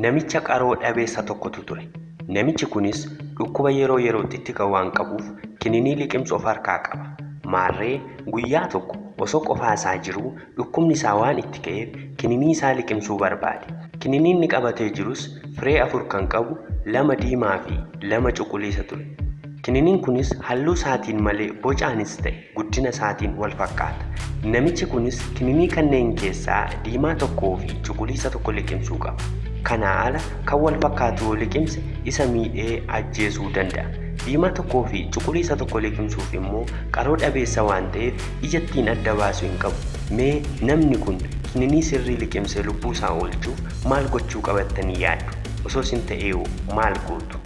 Namicha qaroo dhabeessa tokkotu ture. Namichi kunis dhukkuba yeroo yerootti itti ka'u waan qabuuf kininii liqimsu of harkaa qaba. Maarree guyyaa tokko osoo qofaasaa jiruu dhukkubni isaa waan itti ka'eef kininii isaa liqimsuu barbaade. Kininiin inni qabatee jirus firee 4 kan qabu 2 diimaa fi 2 cuquliisa ture. Kininiin kunis halluu isaatiin malee bocaanis ta'e guddina isaatiin wal fakkaata. Namichi kunis kininii kanneen keessaa diimaa tokkoo fi cuquliisa tokko liqimsuu qaba. Kana ala kan wal fakkaatu liqimse isa miidhee ajjeesuu danda'a. Diimaa tokkoo fi cuquliisa tokko liqimsuuf immoo qaroo dhabeessa waan ta'eef ijattiin adda baasuu hin qabu. Mee namni kun kininii sirrii liqimsee lubbuu isaa oolchuuf maal gochuu qabattanii yaaddu? Osoo isin ta'ee maal gootu?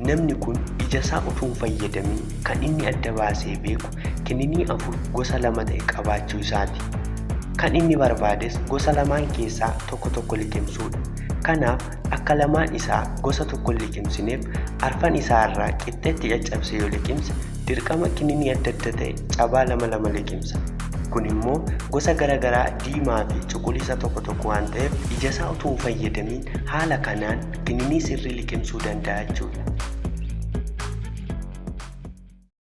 Namni kun ija isaa utuu hin fayyadamin kan inni adda baasee beeku kininii 4 gosa 2 ta'e qabaachuu isaati. Kan inni barbaades gosa 2 keessaa tokko liqimsuudha. Kanaaf akka lamaan isaa gosa tokko liqimsineef arfan isaa irraa qixxeetti caccabsee yoo liqimse dirqama kininii adda ta'e cabaa 2 liqimsa. Kun immoo gosa garaagaraa diimaa fi cuquliisa tokko waan ta'eef ija isaa utuu hin fayyadamin haala kanaan kininii sirrii liqimsuu danda'a jechuudha.